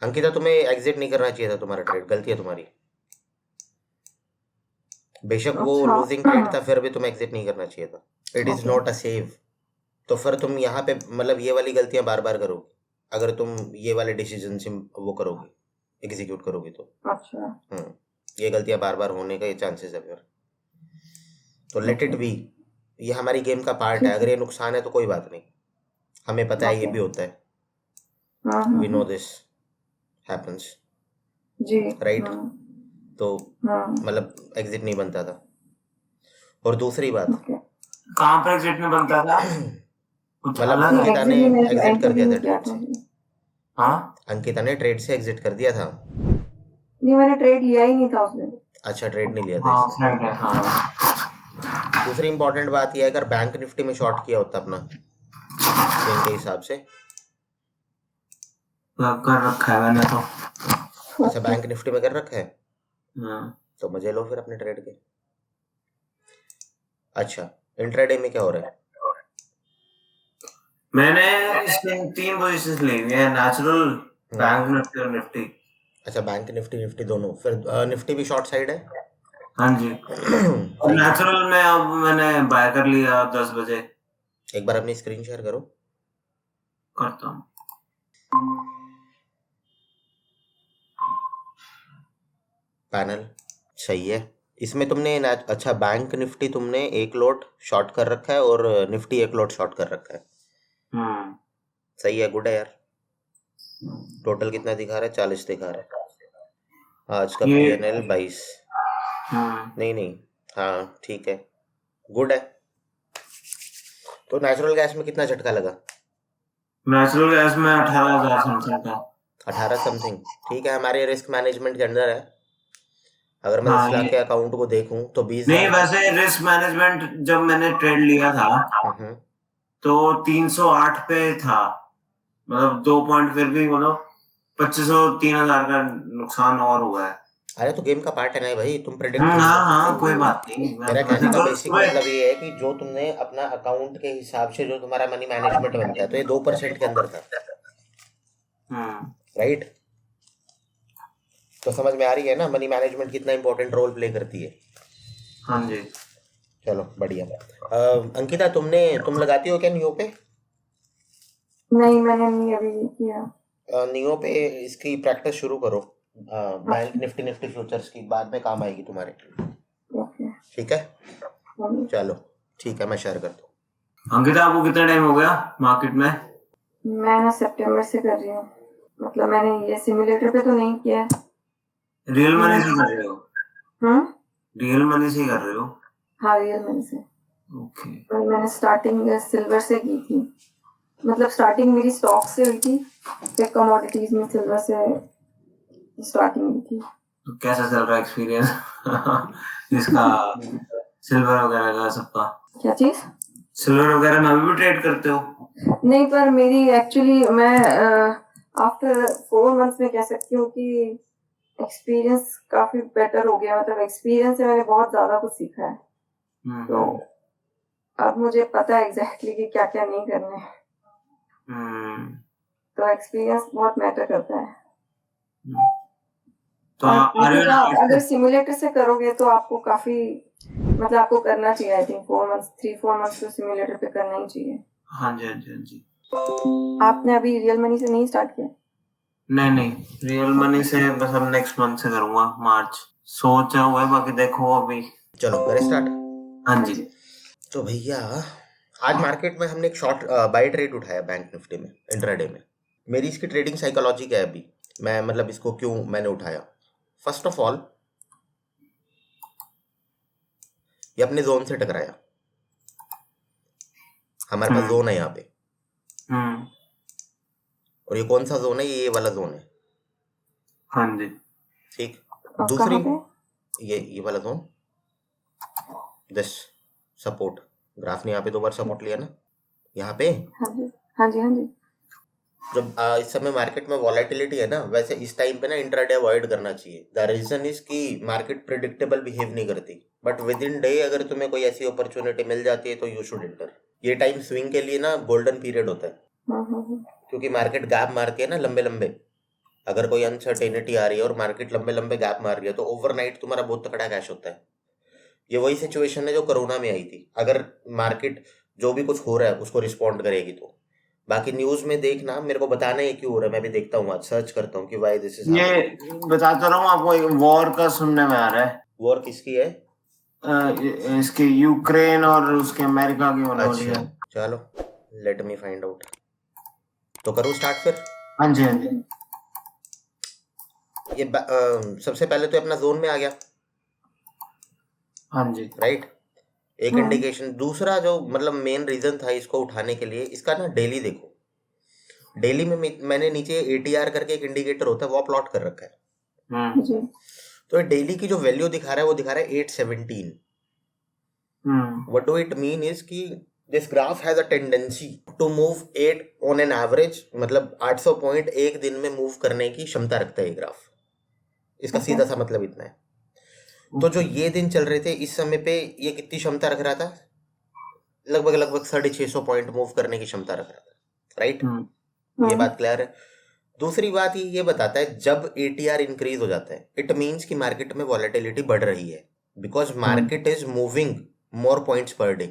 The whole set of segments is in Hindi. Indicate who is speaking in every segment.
Speaker 1: अंकिता तुम्हें एग्जिट नहीं करना चाहिए था, तुम्हारा ट्रेड गलती है तुम्हारी। बेशक वो
Speaker 2: अच्छा।
Speaker 1: लूजिंग ट्रेड था, फिर भी तुम्हें एग्जिट नहीं करना चाहिए था। It is
Speaker 2: okay.
Speaker 1: Not a save. तो फिर तुम यहाँ पे मतलब ये वाली गलतियां बार बार करोगे अगर तुम ये वाले डिसीजन से वो करोगे, एग्जीक्यूट करोगे तो।
Speaker 2: अच्छा।
Speaker 1: ये गलतियां बार बार होने का चांसेस है फिर। तो लेट इट
Speaker 2: ओके।
Speaker 1: बी। ये हमारी गेम का पार्ट है।
Speaker 2: ठीक
Speaker 1: अगर
Speaker 2: है।
Speaker 1: ये नुकसान है तो कोई बात नहीं, हमें पता है ये
Speaker 2: ओके।
Speaker 1: भी होता है। We know
Speaker 2: hmm.
Speaker 1: This happens,
Speaker 2: जी।
Speaker 1: राइट। तो
Speaker 2: हम्म।
Speaker 1: मतलब एग्जिट नहीं बनता था। और दूसरी बात,
Speaker 2: ओके।
Speaker 3: कहाँ पर एग्जिट में बनता था? कुछ
Speaker 1: मतलब
Speaker 3: अलग है?
Speaker 2: नहीं,
Speaker 1: अंकिता
Speaker 2: एग्जिट
Speaker 1: ने
Speaker 2: नहीं, मैंने तो
Speaker 1: एग्जिट कर
Speaker 2: एंटर भी
Speaker 1: दिया था
Speaker 2: नहीं किया
Speaker 1: ट्रेड
Speaker 2: था
Speaker 1: से।
Speaker 2: जी।
Speaker 3: हाँ,
Speaker 1: अंकिता ने ट्रेड से एग्जिट कर दिया था।
Speaker 2: नहीं, मैंने ट्रेड लिया ही नहीं था उस दिन।
Speaker 1: अच्छा, ट्रेड नहीं लिया था
Speaker 3: हाँ
Speaker 1: इसने।
Speaker 3: फ्रेंड है, हाँ।
Speaker 1: दूसरी इंपॉर्टेंट बात यह है, अगर बैंक निफ्टी में शॉर्ट किया होता अपना स्विंग के हिसाब से।
Speaker 3: कर रखा है मैंने तो।
Speaker 1: अच्छा, बैंक निफ्टी में कर रखा है,
Speaker 3: हाँ।
Speaker 1: तो मजे लो फिर अपने ट्रेड के। अच्छा, इंट्राडे में क्या हो रहा है?
Speaker 3: मैंने इसमें 3 पोजीशंस ली हुई है, नेचुरल, बैंक निफ्टी और निफ्टी।
Speaker 1: अच्छा, बैंक निफ्टी निफ्टी दोनों, फिर निफ्टी भी शॉर्ट साइड है।
Speaker 3: हाँ जी।
Speaker 1: सही है।
Speaker 3: नेचुरल में अब मैंने बाय कर लिया 10 बजे।
Speaker 1: एक बार अपनी स्क्रीन शेयर करो।
Speaker 3: करता हूँ।
Speaker 1: पैनल सही है। इसमें तुमने अच्छा, बैंक निफ्टी तुमने एक लॉट शॉर्ट कर रखा है और निफ्टी एक लॉट शॉर्ट कर रखा है। सही है, गुड है यार। टोटल कितना दिखा रहा है? 40 दिखा रहा है। आज का
Speaker 3: ये
Speaker 1: PNL 22। नहीं नहीं, हाँ ठीक है, गुड है। तो नेचुरल गैस में कितना झटका लगा?
Speaker 3: नेचुरल गैस में 18,000 समथिंग था।
Speaker 1: 18 समथिंग, ठीक है, हमारे रिस्क मैनेजमेंट के अंदर है। अगर मैं 10
Speaker 3: हाँ
Speaker 1: लाख
Speaker 3: ये
Speaker 1: के अकाउंट को देखूं तो 20,000।
Speaker 3: नहीं, वैसे रिस्क मैनेजमेंट जब मैंने ट्रेड लिया था तो 308 पे था, मतलब 2 पॉइंट फिर भी मतलब 2500 3,000 का नुकसान और हुआ है।
Speaker 1: अरे तो गेम का पार्ट है ना भाई, तुम प्रेडिक्ट नहीं कर
Speaker 3: हाँ
Speaker 1: सकते
Speaker 3: हाँ, कोई
Speaker 1: हो।
Speaker 3: बात नहीं।
Speaker 1: मेरा कहने
Speaker 3: वैसे
Speaker 1: का
Speaker 3: तो
Speaker 1: बेसिक मतलब ये है कि जो तुमने अपना अकाउंट के हिसाब से जो तुम्हारा मनी मैनेजमेंट बनता है, तो ये 2% के अंदर था, राइट। तो समझ में आ रही है ना मनी मैनेजमेंट कितना इंपॉर्टेंट रोल प्ले करती है।
Speaker 3: हाँ जी।
Speaker 1: चलो बढ़िया। अंकिता, तुम लगाती हो क्या नियो पे?
Speaker 2: नहीं, मैंने नहीं अभी किया।
Speaker 1: नियो पे इसकी प्रैक्टिस शुरू करो, बैंक निफ्टी निफ्टी फ्यूचर्स की, बाद में काम आएगी तुम्हारे।
Speaker 2: ओके।
Speaker 1: ठीक है, चलो ठीक है, मैं शेयर करता हूँ।
Speaker 3: अंकिता, आपको कितना टाइम हो गया मार्केट में?
Speaker 2: मैं ना सितंबर से कर रही हूँ, मतलब मैंने ये सिमुलेटर पे तो नहीं किया है।
Speaker 3: रियल मनी से कर रहे हो? रियल मनी से कर रहे हो?
Speaker 2: हाँ, रियल मनी से।
Speaker 3: ओके।
Speaker 2: और मैंने स्टार्टिंग सिल्वर से की थी, मतलब स्टार्टिंग मेरी स्टॉक से हुई थी, फिर कमोडिटीज में सिल्वर से स्टार्टिंग हुई थी।
Speaker 3: तो कैसा चल रहा है एक्सपीरियंस इसका, सिल्वर वगैरह का सबका?
Speaker 2: क्या चीज?
Speaker 3: सिल्वर वगैरह में अभी भी ट्रेड करते हो?
Speaker 2: नहीं, पर मेरी एक्चुअली मैं आफ्टर 4 मंथ्स में कह सकती हूँ कि एक्सपीरियंस काफी बेटर हो गया, मतलब एक्सपीरियंस से मैंने बहुत ज्यादा कुछ सीखा है। तो अब मुझे पता है एग्जैक्टली कि क्या क्या नहीं करना है। तो एक्सपीरियंस बहुत मैटर करता है।
Speaker 3: तो
Speaker 2: आप अगर सिमुलेटर से करोगे तो आपको काफी, मतलब आपको करना चाहिए, आई थिंक 3-4 मंथ्स तो सिमुलेटर पे करना ही चाहिए।
Speaker 3: हाँ जी, हाँ जी, हाँ जी।
Speaker 2: आपने अभी रियल मनी से नहीं स्टार्ट किया?
Speaker 3: नहीं, रियल मनी से बस अब नेक्स्ट मंथ से करूंगा, मार्च सोचा हुआ है, बाकी देखो अभी।
Speaker 1: चलो करें स्टार्ट।
Speaker 3: हाँ जी।
Speaker 1: तो भैया, आज मार्केट में हमने एक शॉर्ट बाय ट्रेड उठाया बैंक निफ्टी में इंट्राडे में। मेरी इसकी ट्रेडिंग साइकोलॉजी क्या है अभी, मैं मतलब इसको क्यों मैंने उठाया। फर्स्ट ऑफ ऑल, ये अपने जोन से टकराया। हमारे पास जोन है यहाँ पे, और ये कौन सा जोन है? ये वाला जोन है।
Speaker 3: हाँ जी।
Speaker 1: ठीक। दूसरी, ये वाला जोन, दिस सपोर्ट ग्राफ ने यहाँ पे 2 बार सपोर्ट लिया ना, यहाँ पे।
Speaker 2: हाँ जी, हाँ जी, हाँ जी।
Speaker 1: जब इस समय मार्केट में वॉलेटिलिटी है ना, वैसे इस टाइम पे ना इंट्राडे अवॉइड करना चाहिए। द रीजन इज कि मार्केट प्रिडिक्टेबल बिहेव नहीं करती, बट विद इन डे अगर तुम्हें कोई ऐसी अपॉर्चुनिटी मिल जाती है तो यू शुड एंटर। ये टाइम स्विंग के लिए ना गोल्डन पीरियड होता है, क्योंकि मार्केट गैप मारती है ना लंबे लंबे, अगर कोई अनसर्टेनिटी आ रही है और मार्केट लंबे लंबे गैप मार रही है तो ओवरनाइट तुम्हारा बहुत तगड़ा कैश होता है। ये वही सिचुएशन है जो कोरोना में आई थी। अगर मार्केट जो भी कुछ हो रहा है उसको रिस्पॉन्ड करेगी तो। बाकी न्यूज में देखना, मेरे को बताना ये क्यों हो रहा है, मैं भी देखता हूँ, आज सर्च करता हूँ कि व्हाई दिस इज
Speaker 3: ये बताता रहा हूँ आपको, एक वॉर का सुनने में आ रहा है।
Speaker 1: वॉर किसकी है?
Speaker 3: इसके यूक्रेन और उसके अमेरिका की होने वाली है।
Speaker 1: चलो लेट मी फाइंड आउट। तो करूँ स्टार्ट फिर?
Speaker 3: हाँ जी हाँ जी।
Speaker 1: ये सबसे पहले तो अपना जोन में आ गया।
Speaker 3: हाँ जी
Speaker 1: राइट, एक इंडिकेशन। दूसरा जो मतलब मेन रीजन था इसको उठाने के लिए, इसका ना डेली देखो। डेली में मैंने नीचे ATR करके एक इंडिकेटर होता है वो प्लॉट कर रखा है। तो डेली की जो वैल्यू दिखा रहा है वो दिखा रहा है 817। What do it mean is कि this graph has a tendency to move 8 on an average, मतलब 800 पॉइंट एक दिन में मूव करने की क्षमता रखता है ये ग्राफ। इसका सीधा सा मतलब इतना है। तो जो ये दिन चल रहे थे इस समय पे ये कितनी क्षमता रख रहा था? लगभग 650 पॉइंट मूव करने की क्षमता रख रहा था। राइट, ये बात क्लियर है। दूसरी बात ये बताता है जब ATR इंक्रीज हो जाता है इट मीन्स कि मार्केट में वॉलेटिलिटी बढ़ रही है, because market is moving more points per day.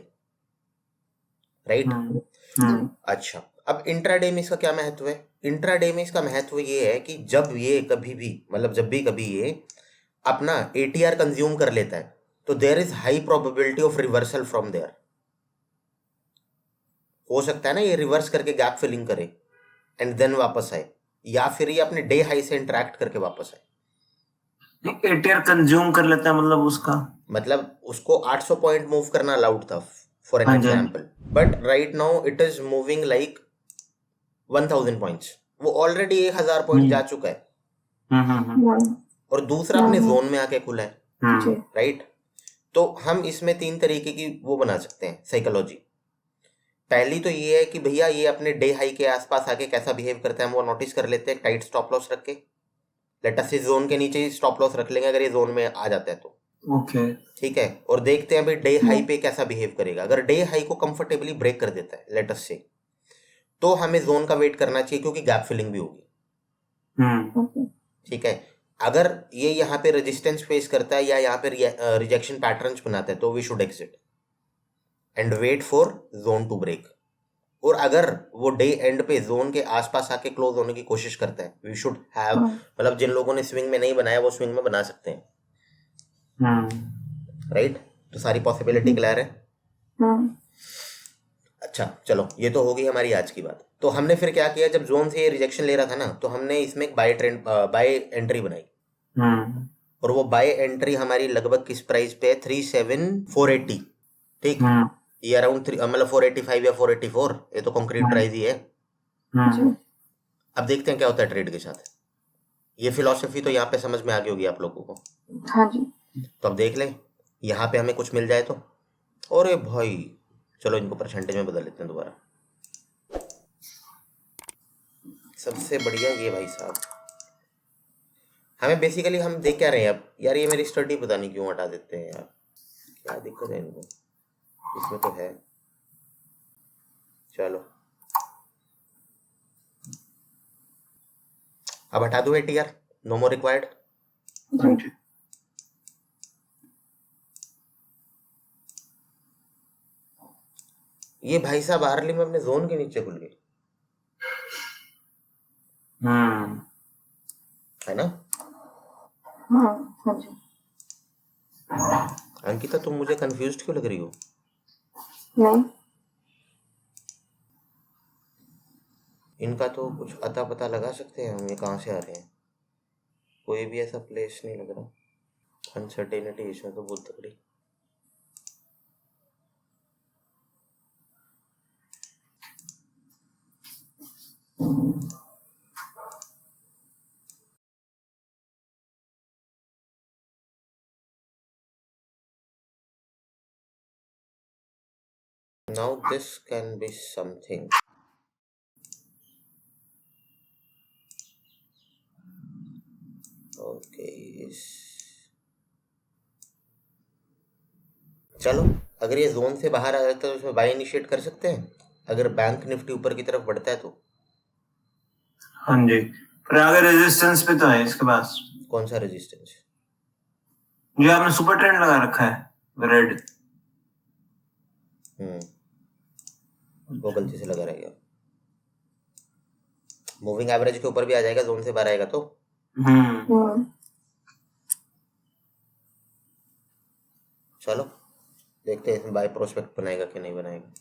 Speaker 1: Right. अच्छा, अब इंट्राडे में इसका क्या महत्व है? इंट्राडे में इसका महत्व ये है कि जब ये कभी भी मतलब जब भी कभी ये अपना ATR कंज्यूम कर लेता है तो there is high probability of reversal from there. हो सकता है ना ये रिवर्स करके गैप फिलिंग करे एंड देन वापस आए, या फिर ये अपने डे हाई से इंटरेक्ट करके वापस आए।
Speaker 3: ATR कंज्यूम कर लेता है मतलब उसका
Speaker 1: मतलब उसको 800 पॉइंट मूव करना अलाउड था for an example, but right now it is moving like 1000 points. वो ऑलरेडी 1000 पॉइंट जा चुका है और दूसरा अपने जोन में आके खुला है। राइट, तो हम इसमें 3 तरीके की वो बना सकते हैं साइकोलॉजी। पहली तो ये है कि भैया ये अपने डे हाई के आसपास आके कैसा बिहेव करता है हम वो नोटिस कर लेते हैं टाइट स्टॉप लॉस रख के। लेट अस इस जोन के नीचे ही स्टॉप लॉस रख लेंगे अगर ये जोन में आ जाता है तो।
Speaker 3: ओके
Speaker 1: ठीक है, और देखते हैं भाई डे हाई पे कैसा बिहेव करेगा। अगर डे हाई को कंफर्टेबली ब्रेक कर देता है लेट अस से, तो हमें जोन का वेट करना चाहिए क्योंकि गैप फिलिंग भी होगी। ठीक है, अगर ये यहाँ पे रेजिस्टेंस फेस करता है या यहाँ पे रिजेक्शन पैटर्न्स बनाता है तो we should exit and wait for zone to break. और अगर वो डे एंड पे जोन के आसपास आके क्लोज होने की कोशिश करता है वी शुड हैव, मतलब जिन लोगों ने स्विंग में नहीं बनाया वो स्विंग में बना सकते हैं। राइट, तो सारी पॉसिबिलिटी क्लियर है। अच्छा चलो, ये तो होगी हमारी आज की बात। तो हमने फिर क्या किया, जब जोन से ये रिजेक्शन ले रहा था ना तो हमने इसमें एक बाय एंट्री बनाई। और वो बाय एंट्री हमारी लगभग किस प्राइस पे है? 37480। ठीक, ये अराउंड मतलब 485 या 484, ये तो कंक्रीट प्राइस ही है। अब देखते हैं क्या होता है ट्रेड के साथ। ये फिलॉसफी तो यहाँ पे समझ में आ गई होगी आप लोगों को।
Speaker 2: हाँ जी।
Speaker 1: तो अब देख लें यहाँ पे हमें कुछ मिल जाए तो। अरे भाई चलो इनको परसेंटेज में बदल लेते हैं दोबारा। सबसे बढ़िया ये भाई साहब, हमें बेसिकली हम देख क्या रहे हैं अब यार, ये मेरी स्टडी पता नहीं क्यों हटा देते हैं यार, क्या दिक्कत है इनको? इसमें तो है, चलो अब हटा दो ATR, नो मोर रिक्वायर्ड। ये भाई साहब आर्ली में अपने जोन के नीचे खुल गए है ना?
Speaker 2: हाँ जी।
Speaker 1: अंकिता तुम मुझे कंफ्यूज्ड क्यों लग रही हो?
Speaker 2: नहीं,
Speaker 1: इनका तो कुछ अता पता लगा सकते हैं हम, ये कहाँ से आ रहे हैं? कोई भी ऐसा प्लेस नहीं लग रहा। अनसर्टेनिटी इसमें तो बहुत तगड़ी। Now this can be something. Okay. चलो अगर ये जोन से बाहर आ जाता है तो उसमें बाय इनिशिएट कर सकते हैं अगर बैंक निफ्टी ऊपर की तरफ बढ़ता है तो।
Speaker 3: हाँ जी, पर आगे रेजिस्टेंस पे तो है इसके पास।
Speaker 1: कौन सा रेजिस्टेंस?
Speaker 3: ये आपने सुपर ट्रेंड लगा रखा है रेड।
Speaker 1: वो गलती से लगा रहेगा। मूविंग एवरेज के ऊपर भी आ जाएगा, जोन से बाहर आएगा तो। चलो देखते हैं इसमें बाय प्रोस्पेक्ट बनाएगा कि नहीं बनाएगा।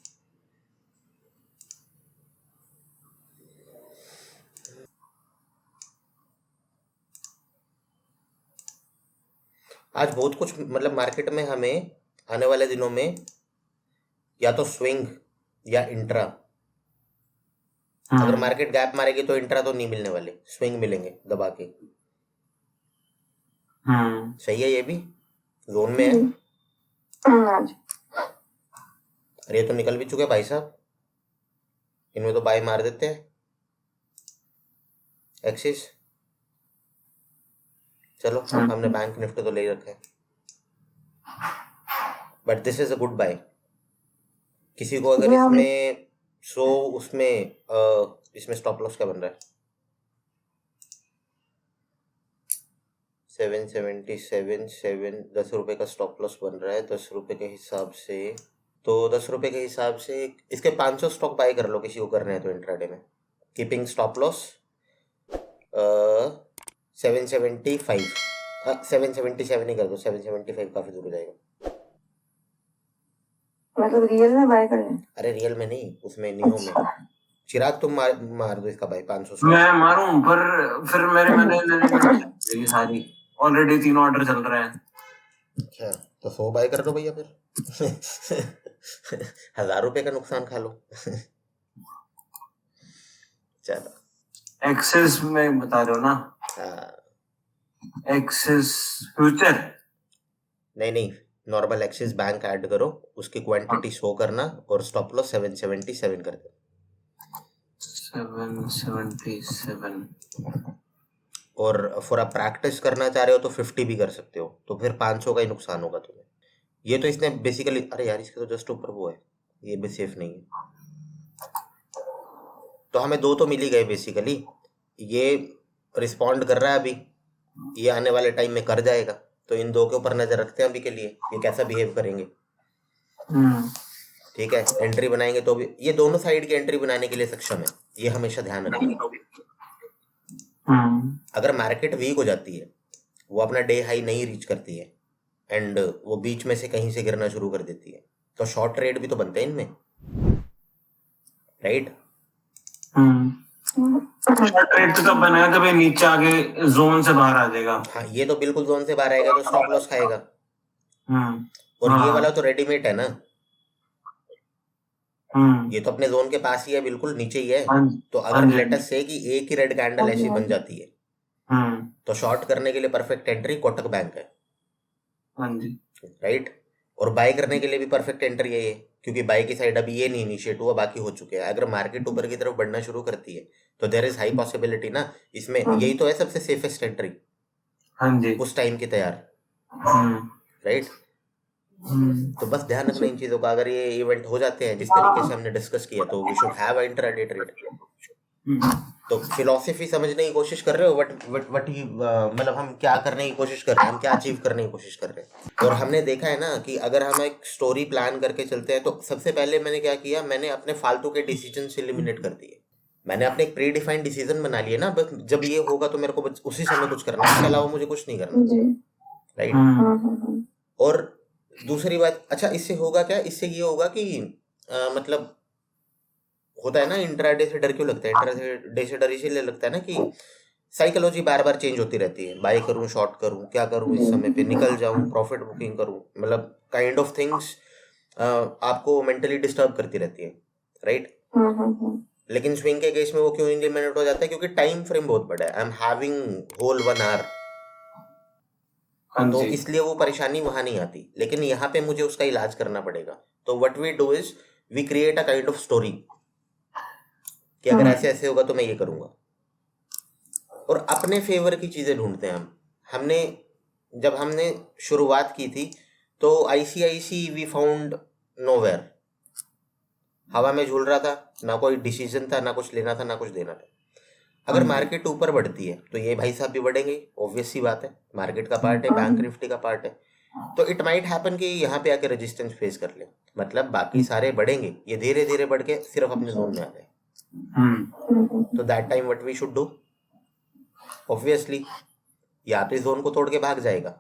Speaker 1: आज बहुत कुछ मतलब मार्केट में हमें आने वाले दिनों में या तो स्विंग या इंट्रा, अगर मार्केट गैप मारेगी तो इंट्रा तो नहीं मिलने वाले, स्विंग मिलेंगे दबा के। सही है, ये भी जोन में है। अरे ये तो निकल भी चुके भाई साहब, इनमें तो बाय मार देते हैं एक्सिस। चलो हमने बैंक निफ्टी तो ले रखा है, but this is a good buy. किसी को अगर इसमें इसमें स्टॉप लॉस क्या बन रहा है? 777 10 रुपए का स्टॉप लॉस बन रहा है 10 रुपए के हिसाब से। तो 10 रुपए के हिसाब से इसके 500 स्टॉक बाय कर लो किसी को करने हैं तो इंट्राडे में। कीपिंग स्टॉप लॉस 775 777 ही कर दो, 775 काफी दूर हो जाएगा।
Speaker 2: मतलब रियल में बाय करना? अरे
Speaker 1: रियल में नहीं, उसमें नियो में। चिराग तुम मार दो इसका भाई 500।
Speaker 3: मैं मारूं पर फिर मैंने सारी ऑलरेडी 3 ऑर्डर चल रहे हैं।
Speaker 1: अच्छा तो 100 बाय कर दो भैया फिर 1000 रुपए का नुकसान खा लो। चलो
Speaker 3: एक्सेस में बता रहे हो ना?
Speaker 1: हाँ
Speaker 3: एक्सेस फ्यूचर
Speaker 1: नहीं नॉर्मल एक्सिस बैंक ऐड करो, उसकी क्वांटिटी शो करना और स्टॉप लॉस 777 कर दो।
Speaker 3: 777
Speaker 1: और फॉर अ प्रैक्टिस करना चाह रहे हो तो 50 भी कर सकते हो, तो फिर 500 का ही नुकसान होगा तुम्हें। ये तो इसने बेसिकली, अरे यार इसके तो जस्ट ऊपर वो है, ये भी सेफ नहीं है। तो हमें 2 तो मिल ही गए बेसिकली। ये रिस्पॉन्ड कर रहा है अभी, ये आने वाले टाइम में कर जाएगा, तो इन 2 के ऊपर नजर रखते हैं अभी के लिए, ये कैसा बिहेव करेंगे। ठीक है, एंट्री बनाएंगे तो भी ये दोनों साइड की एंट्री बनाने के लिए सक्षम है, ये हमेशा ध्यान रखें। अगर मार्केट वीक हो जाती है, वो अपना डे हाई नहीं रीच करती है एंड वो बीच में से कहीं से गिरना शुरू कर देती है, तो शॉर्ट ट्रेड भी तो बनते हैं इनमें, राइट?
Speaker 3: शॉर्ट ट्रेड तो तब बनेगा कभी नीचे आगे जोन से बाहर आ जाएगा।
Speaker 1: हाँ ये तो बिल्कुल जोन से बाहर आएगा तो स्टॉप लॉस खाएगा। और ये वाला तो रेडीमेड है ना, ये तो अपने जोन के पास ही है, बिल्कुल नीचे ही है। तो अगर लेटेस्ट से कि एक ही रेड कैंडल ऐसी बन जाती है तो शॉर्ट करने के लिए परफेक्ट एंट्री कोटक बैंक है, राइट? और बाय करने के लिए भी परफेक्ट एंट्री है ये, क्योंकि बाय की साइड अभी ये नहीं इनिशिएट हुआ, बाकी हो चुके हैं। अगर मार्केट ऊपर की तरफ बढ़ना शुरू करती है तो देयर इज हाई पॉसिबिलिटी ना इसमें, यही तो है सबसे सेफेस्ट एंट्री उस टाइम की तैयार, राइट? तो बस ध्यान रखना इन चीजों का। अगर ये इवेंट हो जाते हैं जिस तरीके से हमने डिस्कस किया तो we should have intraday trade. तो फिलॉसफी समझने की कोशिश कर रहे हो, वट ही मतलब हम क्या करने की कोशिश कर रहे हैं, हम क्या अचीव करने की कोशिश कर रहे हैं। और हमने देखा है ना कि अगर हम एक स्टोरी प्लान करके चलते हैं तो सबसे पहले मैंने क्या किया, मैंने अपने फालतू के डिसीजन से एलिमिनेट कर दिए। मैंने अपने एक प्री डिफाइंड डिसीजन बना लिया ना, बस जब ये होगा तो मेरे को बस उसी समय कुछ करना है, इसके अलावा मुझे कुछ नहीं करना, राइट? और दूसरी बात, अच्छा इससे होगा क्या, इससे ये होगा कि मतलब होता है ना, इंट्राडे से डर क्यों लगता है? इंट्राडे से डर इसीलिए लगता है ना कि साइकोलॉजी बार बार चेंज होती रहती है, बाय करूं, शॉर्ट करूं, क्या करूं, इस समय पे निकल जाऊं, प्रॉफिट बुकिंग करूं, मतलब काइंड ऑफ थिंग्स आपको मेंटली डिस्टर्ब करती रहती है, राइट? लेकिन स्विंग के केस में वो क्यों इलिमिनेट हो जाता है? क्योंकि टाइम फ्रेम बहुत बड़ा है, I am having whole 1 hour, तो इसलिए वो परेशानी वहां नहीं आती। लेकिन यहाँ पे मुझे उसका इलाज करना पड़ेगा। तो what we do is we create a kind of story कि अगर ऐसे ऐसे होगा तो मैं ये करूंगा, और अपने फेवर की चीजें ढूंढते हैं हम। जब हमने शुरुआत की थी तो ICIC वी फाउंड नोवेयर, हवा में झूल रहा था, ना कोई डिसीजन था, ना कुछ लेना था, ना कुछ देना था। अगर मार्केट ऊपर बढ़ती है तो ये भाई साहब भी बढ़ेंगे, ऑब्वियस सी बात है, मार्केट का पार्ट है, बैंक निफ्टी का पार्ट है। तो इट माइट हैपन कि यहाँ पे आके रेजिस्टेंस फेस कर ले, मतलब बाकी सारे बढ़ेंगे, ये धीरे धीरे बढ़ के सिर्फ अपने जोन में आ गए। तो that time what we should do, obviously यहाँ पे जोन को तोड़ के भाग जाएगा,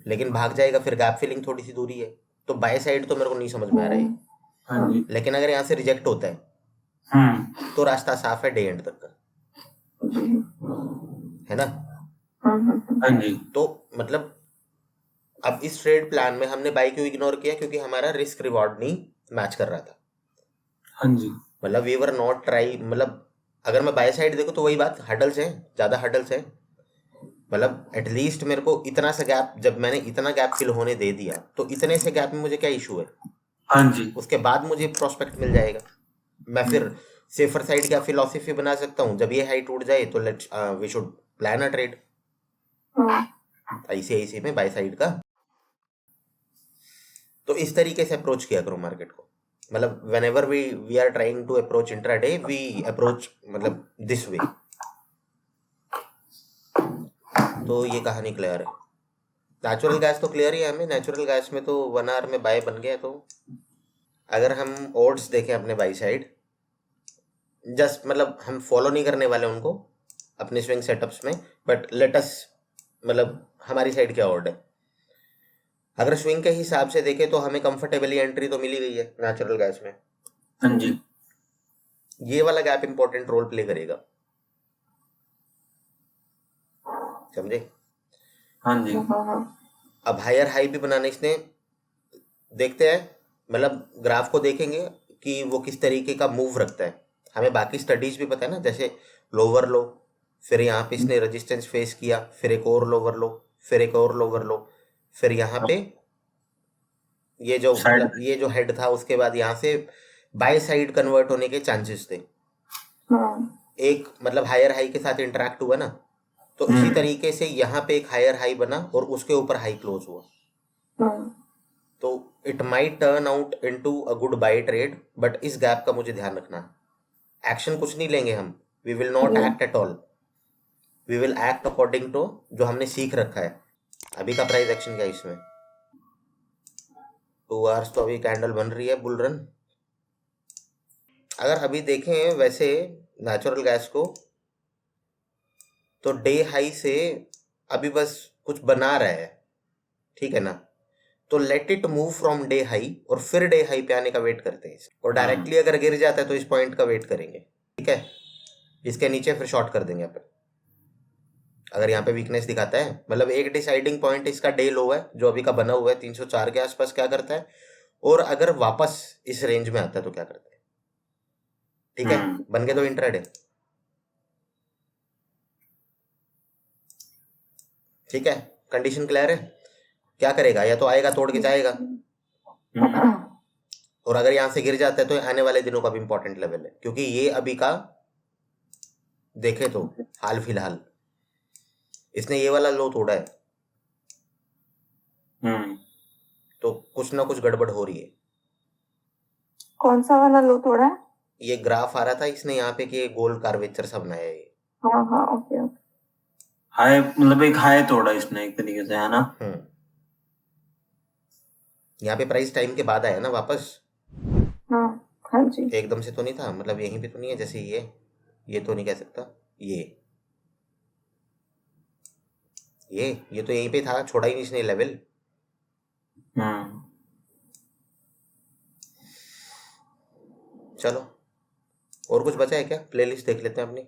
Speaker 1: लेकिन भाग जाएगा फिर गैप फिलिंग थोड़ी सी दूरी है, तो बाय साइड तो मेरे को नहीं समझ में आ रही। लेकिन अगर यहाँ से रिजेक्ट होता है तो रास्ता साफ है डे एंड तक का, है ना। तो मतलब अब इस ट्रेड प्लान में हमने बाई क्यों इग्नोर किया, क्योंकि हमारा रिस्क रिवॉर्ड नहीं मैच कर रहा था। मतलब वी वर नॉट ट्राई, मतलब अगर मैं बाय साइड देखूं तो वही बात, हडल्स हैं, ज्यादा हडल्स हैं। मतलब एटलीस्ट मेरे को इतना सा गैप, जब मैंने इतना गैप फिल होने दे दिया तो इतने से गैप में मुझे क्या इशू है, उसके बाद मुझे प्रोस्पेक्ट मिल जाएगा। मैं फिर सेफर साइड क्या फिलॉसफी बना सकता हूँ, जब ये हाई टूट जाए तो let's we should plan a trade ICICI में बाय साइड का। तो इस तरीके से अप्रोच किया करो मार्केट को, मतलब whenever we are trying to approach intraday we approach मतलब दिस वे। तो ये कहानी क्लियर है। नेचुरल गैस तो क्लियर ही है हमें, नेचुरल गैस में तो 1 आवर में बाय बन गया। तो अगर हम ओड्स देखें अपने बाई साइड, जस्ट मतलब हम फॉलो नहीं करने वाले उनको अपने स्विंग सेटअप्स में, बट लेट अस मतलब हमारी साइड क्या ऑर्ड है। अगर स्विंग के हिसाब से देखें तो हमें कंफर्टेबली एंट्री तो मिली गई है नेचुरल गैस में।
Speaker 3: हाँ जी,
Speaker 1: ये वाला गैप इंपॉर्टेंट रोल प्ले करेगा, समझे।
Speaker 3: हाँ जी।
Speaker 1: अब हायर हाई भी बनाने इसने, देखते हैं मतलब ग्राफ को देखेंगे कि वो किस तरीके का मूव रखता है। हमें बाकी स्टडीज भी पता है ना, जैसे लोअर लो, फिर यहाँ पे इसने रेजिस्टेंस फेस किया, फिर एक और लोअर लो, फिर एक और लोअर लो, फिर यहाँ पे ये जो मतलब ये जो हेड था, उसके बाद यहाँ से बाय साइड कन्वर्ट होने के चांसेस थे। एक मतलब हायर हाई के साथ इंटरेक्ट हुआ ना, तो इसी तरीके से यहाँ पे एक हायर हाई बना और उसके ऊपर हाई क्लोज हुआ। तो it might turn out into a good buy trade, but इस गैप का मुझे ध्यान रखना है। एक्शन कुछ नहीं लेंगे हम, we will not act at all, we will act according to जो हमने सीख रखा है। अभी का प्राइस एक्शन क्या है इसमें, 2 आवर्स तो अभी कैंडल बन रही है बुल रन। अगर अभी देखें वैसे नेचुरल गैस को, तो डे हाई से अभी बस कुछ बना रहा है, ठीक है ना। तो let it move from day high और फिर डे हाई पे आने का वेट करते हैं, और डायरेक्टली अगर गिर जाता है तो इस पॉइंट का वेट करेंगे, ठीक है। इसके नीचे फिर शॉर्ट कर देंगे अपन। अगर यहाँ पे वीकनेस दिखाता है, मतलब एक डिसाइडिंग पॉइंट इसका डे लो है जो अभी का बना हुआ है 304 के आसपास, क्या करता है, और अगर वापस इस रेंज में आता है तो क्या करता है, ठीक है। बन गए तो इंट्राडे, ठीक है। कंडीशन क्लियर है, क्या करेगा, या तो आएगा तोड़ के जाएगा, और अगर यहाँ से गिर जाता है तो आने वाले दिनों का भी इंपॉर्टेंट लेवल है, क्योंकि ये अभी का देखे तो हाल फिलहाल इसने ये वाला लो तोड़ा है, तो कुछ ना कुछ गड़बड़ हो रही है।
Speaker 2: कौन सा वाला लो तोड़ा है?
Speaker 1: ये ग्राफ आ रहा था इसने यहाँ पे कि ये गोल कार्वेचर सब बनाया है।
Speaker 2: हाँ हाँ, ओके ओके।
Speaker 3: हाई मतलब एक हाई तोड़ा इसने एक तरीके से, है ना।
Speaker 1: यहाँ पे प्राइस टाइम के बाद आया ना वापस।
Speaker 2: हाँ हाँ जी,
Speaker 1: एकदम से तो नहीं था, मतलब यहीं पे तो नहीं है, जैसे ये तो नहीं कह सकता, ये तो यहीं पे था, छोड़ा ही नहीं इसने लेवल। चलो और कुछ बचा है क्या, प्लेलिस्ट देख लेते हैं अपनी।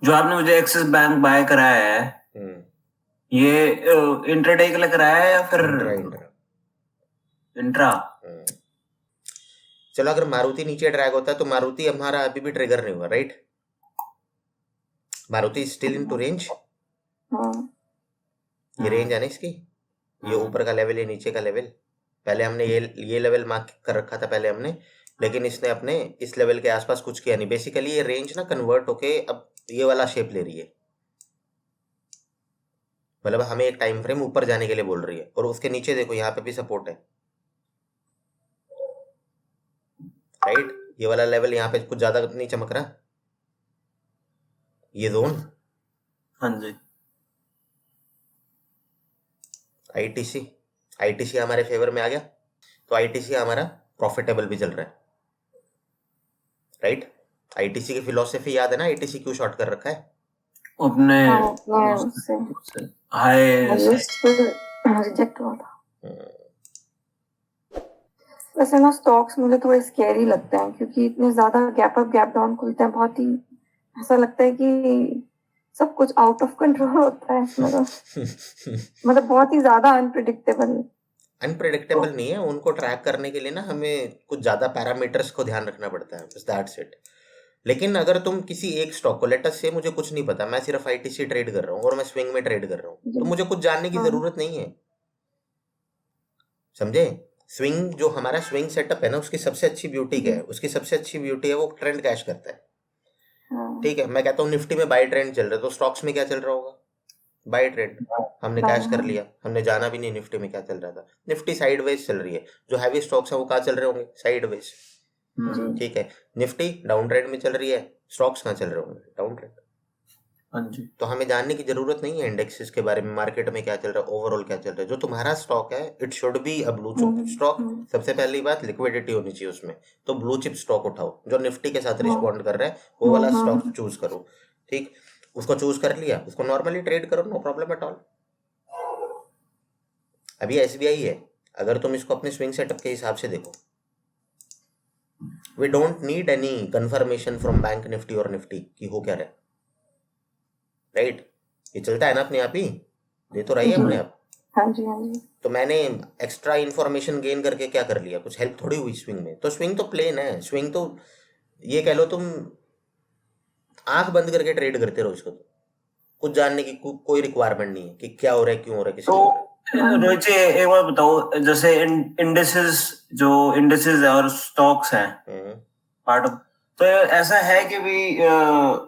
Speaker 3: जो आपने मुझे एक्सिस बैंक बाय कराया है, ये इंट्राडे के लिए कराया है या फिर इंट्रा?
Speaker 1: चलो अगर मारुति नीचे ड्रैग होता है तो मारुति हमारा अभी भी ट्रिगर नहीं हुआ, right. Maruti still in to range, ये रेंज है ना इसकी, ये ऊपर का लेवल, ये नीचे का लेवल। पहले हमने ये लेवल मार्क कर रखा था पहले हमने, लेकिन इसने अपने इस लेवल के आसपास कुछ किया नहीं। बेसिकली ये रेंज ना कन्वर्ट होके अब ये वाला शेप ले रही है, मतलब हमें एक टाइम फ्रेम ऊपर जाने के लिए बोल रही है, और उसके नीचे देखो यहाँ पे भी सपोर्ट है, राइट। ये वाला लेवल यहाँ पे कुछ ज्यादा नहीं चमक रहा, ये जोन
Speaker 3: हाँ जी।
Speaker 1: आईटीसी हमारे फेवर में आ गया, तो आईटीसी हमारा प्रॉफिटेबल भी चल रहा है, राइट। आईटीसी की फिलॉसफी याद है ना, आईटीसी क्यों शॉर्ट कर रखा है?
Speaker 3: अपने
Speaker 2: हाँ, मैं उससे
Speaker 3: हाई
Speaker 2: हाईएस्ट पे रिजेक्ट हुआ था। वैसे ना स्टॉक्स मुझे थोड़े स्कैरी लगते हैं, क्योंकि इतने ज्यादा गैप अप गैप डाउन खुलते हैं, बहुत ही ऐसा लगता है कि सब कुछ आउट ऑफ कंट्रोल होता है इसमें तो। मतलब बहुत ही ज्यादा
Speaker 1: अनप्रेडिक्टेबल नहीं है, उनको ट्रैक करने के लिए ना हमें कुछ ज्यादा पैरामीटर्स को ध्यान रखना पड़ता है, बस दैट्स इट। लेकिन अगर तुम किसी एक स्टॉक को, लेट अस से मुझे कुछ नहीं पता, मैं सिर्फ आईटीसी ट्रेड कर रहा हूँ और मैं स्विंग में ट्रेड कर रहा हूँ, तो मुझे कुछ जानने की जरूरत नहीं है, समझे। स्विंग जो हमारा स्विंग सेटअप है ना, उसकी सबसे अच्छी ब्यूटी क्या है? उसकी सबसे अच्छी ब्यूटी है वो ट्रेंड कैश करता है, ठीक है। मैं कहता हूँ निफ्टी में बाय ट्रेंड चल रहा है, तो स्टॉक्स में क्या चल रहा होगा? Bye trend. हमने कैश कर लिया, हमने जाना भी नहीं निफ्टी में क्या चल रहा था, निफ्टी साइडवेज चल रही है, जो हैवी स्टॉक्स है वो कहाँ चल रहे होंगे? साइडवेज, ठीक है। निफ्टी डाउन ट्रेंड में चल रही है, स्टॉक्स कहाँ चल रहे होंगे? Down trend.
Speaker 3: हाँ जी।
Speaker 1: तो हमें जानने की जरूरत नहीं है इंडेक्सेस के बारे में, मार्केट में क्या चल रहा है, ओवरऑल क्या चल रहा है। जो तुम्हारा स्टॉक है it should be a blue chip stock. सबसे पहली बात लिक्विडिटी होनी चाहिए उसमें, तो ब्लू चिप स्टॉक उठाओ जो निफ्टी के साथ रिस्पॉन्ड कर रहा है, वो वाला स्टॉक चूज करो, ठीक। उसको चूज कर लिया, उसको नॉर्मली ट्रेड करो, नो प्रॉब्लम एट ऑल। अभी एसबीआई है, अगर तुम इसको अपने स्विंग सेटअप के हिसाब से देखो, we don't need any confirmation from Bank Nifty और निफ्टी कि हो क्या रहा है, राइट। ये चलता है ना अपने आप ही, दे तो रही है अपने आप।
Speaker 2: हाँ जी, हाँ जी।
Speaker 1: तो मैंने एक्स्ट्रा इन्फॉर्मेशन गेन करके क्या कर लिया? कुछ हेल्प थोड़ी हुई स्विंग में। तो स्विंग तो प्लेन है, स्विंग तो ये कह लो तुम आंख बंद करके ट्रेड करते रहो इसको, तो कुछ जानने की कोई रिक्वायरमेंट नहीं है कि क्या हो रहा है, क्यों हो रहा है, किस लिए हो रहा है।
Speaker 3: रोहित जी एक बार बताओ, जैसे इंडेसेस है और स्टॉक्स हैं पार्ट ऑफ, तो ऐसा है कि भी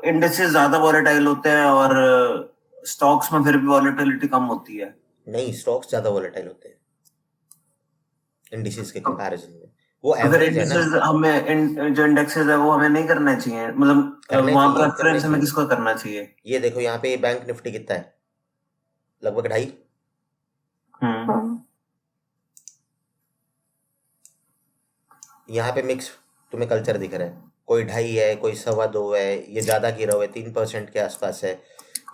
Speaker 3: इंडेसेस ज्यादा वॉलेटाइल होते हैं और स्टॉक्स में फिर भी वॉलेटिलिटी कम होती है?
Speaker 1: नहीं, स्टॉक्स ज्यादा वॉलेटाइल होते हैं इंडिसेस के कंपैरिजन में, वो एवरेज है ना।
Speaker 3: हमें जो इंडेक्सेस है वो हमें नहीं करना चाहिए, मतलब वहां प्रेफरेंस हमें किसको करना चाहिए?
Speaker 1: ये देखो यहाँ पे बैंक निफ्टी कितना है, लगभग 2.5। यहाँ पे मिक्स तुम्हें कल्चर दिख रहा है, कोई 2.5 है, कोई 2.25 है, ये ज्यादा गिरा हुआ है 3% के आसपास है,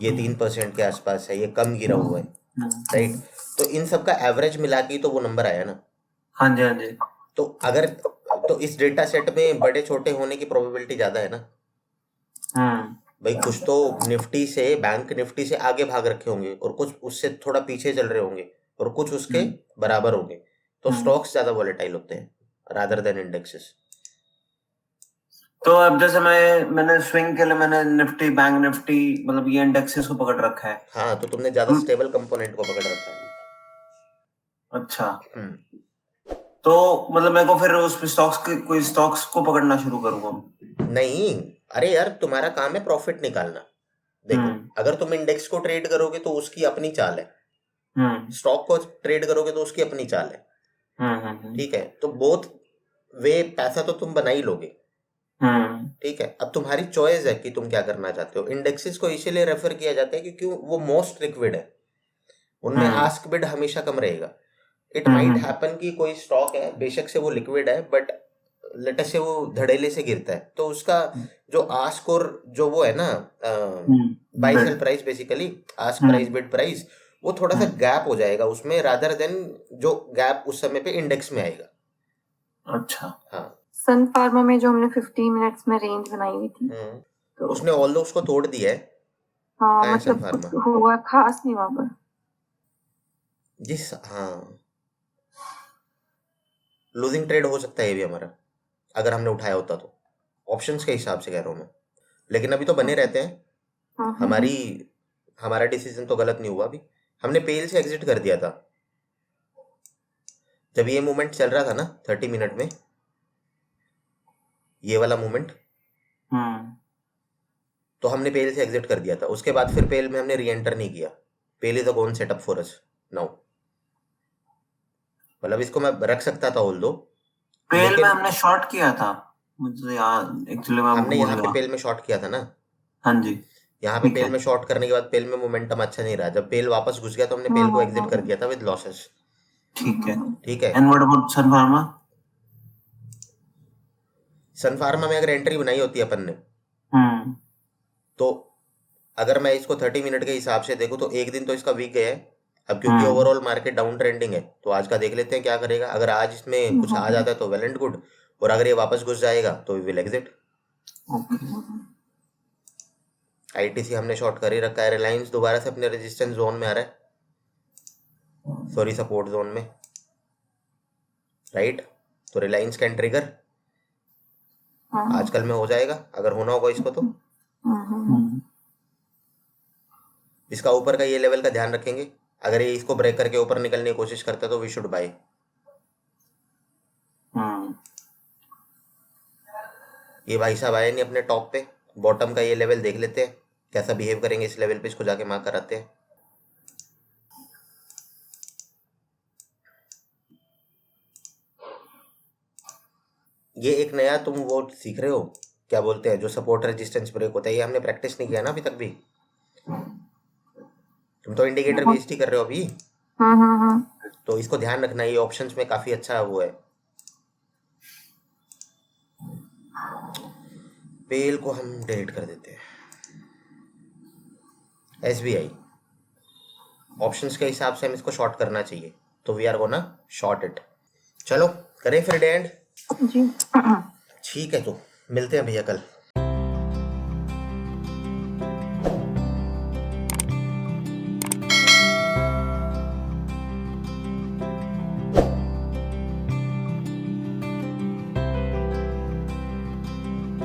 Speaker 1: ये 3% के आसपास है, ये कम गिरा हुआ है, राइट। तो इन सब का एवरेज मिला के तो वो नंबर आया ना।
Speaker 3: हाँ जी, हाँ जी।
Speaker 1: तो अगर तो इस डेटा सेट में बड़े छोटे होने की प्रोबेबिलिटी ज्यादा है ना। भाई कुछ तो निफ्टी से, बैंक निफ्टी से आगे भाग रखे होंगे और कुछ उससे थोड़ा पीछे चल रहे होंगे और कुछ उसके बराबर होंगे, तो स्टॉक्स ज्यादा वॉलेटाइल होते हैं रादर देन इंडेक्सेस।
Speaker 3: तो अब जैसे मैंने स्विंग के लिए मैंने निफ्टी, बैंक निफ्टी, मतलब ये इंडेक्सेस को पकड़ रखा है।
Speaker 1: हाँ, तो तुमने ज्यादा स्टेबल कंपोनेंट को पकड़ रखा है।
Speaker 3: अच्छा, तो मतलब मेरे को फिर उस कोई स्टॉक्स को पकड़ना शुरू करूंगा? नहीं,
Speaker 1: अरे यार तुम्हारा काम है प्रॉफिट निकालना। देखो अगर तुम इंडेक्स को ट्रेड करोगे तो उसकी अपनी चाल है, स्टॉक को ट्रेड करोगे तो उसकी अपनी चाल है, ठीक है। तो बोथ वे पैसा तो तुम बना ही लोगे, ठीक है। अब तुम्हारी चॉइस है कि तुम क्या करना चाहते हो। इंडेक्सेस को इसीलिए रेफर किया जाता है क्योंकि वो मोस्ट लिक्विड है, उनमें आस्क बिड हमेशा कम रहेगा। इट माइट हैपन कि कोई स्टॉक है, बेशक से वो लिक्विड है, बट लेट अस से वो धड़ेले से गिरता है, तो उसका जो आस्क और जो वो है ना buy sell price, basically ask price bid price, वो थोड़ा सा गैप हो जाएगा उसमें, रादर देन जो गैप उस समय पे इंडेक्स में आएगा।
Speaker 3: अच्छा,
Speaker 1: हाँ।
Speaker 2: सन फार्मा में जो हमने 15 मिनट्स में रेंज बनाई हुई थी,
Speaker 1: तो उसने ऑल उसको तोड़ दिया है।
Speaker 2: हाँ, मतलब हुआ खास नहीं वहां पर
Speaker 1: जिस, हाँ, लूजिंग ट्रेड हो सकता है ये भी हमारा, अगर हमने उठाया होता तो, ऑप्शंस के हिसाब से कह रहा हूँ मैं। लेकिन अभी तो बने रहते हैं, हमारा डिसीजन तो गलत नहीं हुआ। अभी हमने पेल से एग्जिट कर दिया था जब ये मूवमेंट चल रहा था ना 30 मिनट में, ये वाला मूवमेंट, तो हमने पेल से एग्जिट कर दिया था। उसके बाद फिर पेल में हमने री एंटर नहीं किया, pale is a gone setup for us now. मतलब इसको मैं रख सकता था ऑल दो,
Speaker 3: पेल में हमने शॉर्ट किया था, मुझे याद एक्चुअली मैं
Speaker 1: हमने
Speaker 3: भूल
Speaker 1: यहाँ पे
Speaker 3: गया।
Speaker 1: पेल में शॉर्ट किया था ना।
Speaker 3: हाँ जी,
Speaker 1: यहाँ पे
Speaker 3: ठीक
Speaker 1: पेल
Speaker 3: है।
Speaker 1: में शॉर्ट करने के बाद पेल में मोमेंटम अच्छा नहीं रहा, जब पेल वापस घुस गया तो हमने पेल को एग्जिट कर दिया था विद लॉसेस।
Speaker 3: ठीक है।
Speaker 1: ठीक है।
Speaker 3: And what about Sun Pharma?
Speaker 1: Sun Pharma में अगर एंट्री बनाई होती है अपन ने, तो अगर मैं इसको 30 मिनट के हिसाब से देखूं तो एक दिन तो इसका वीक गया है। अब क्योंकि ओवरऑल मार्केट डाउन ट्रेंडिंग है, तो आज का देख लेते हैं क्या करेगा। अगर आज इसमें कुछ आ जाता है तो वेल एंड गुड, और अगर ये वापस घुस जाएगा तो वी विल एग्जिट। आईटीसी हमने शॉर्ट कर ही रखा है। रिलायंस दोबारा से अपने रेजिस्टेंस जोन में आ रहा है, सॉरी सपोर्ट जोन में, राइट। तो रिलायंस कैन ट्रिगर आजकल में हो जाएगा अगर होना होगा इसको तो। इसका ऊपर का ये लेवल का ध्यान रखेंगे, अगर ये इसको ब्रेक करके ऊपर निकलने की कोशिश करता है तो वी शुड बाय। ये भाई साहब आए नहीं अपने टॉप पे, बॉटम का ये लेवल देख लेते हैं कैसा बिहेव करेंगे इस लेवल पे, इसको जाके मार्क कराते हैं। ये एक नया तुम वो सीख रहे हो, क्या बोलते हैं, जो सपोर्ट रेजिस्टेंस ब्रेक होता है, ये हमने प्रैक्टिस नहीं किया ना अभी तक भी। तुम तो इंडिकेटर बेस्ड ही कर रहे हो अभी। तो इसको ध्यान रखना, ये ऑप्शंस में काफी अच्छा वो है। पेल को हम डिलीट कर देते हैं। SBI ऑप्शंस के हिसाब से हम इसको शॉर्ट करना चाहिए, तो we are gonna short it. चलो करें फिर डे एंड।
Speaker 2: जी
Speaker 1: ठीक है, तो मिलते हैं भैया कल।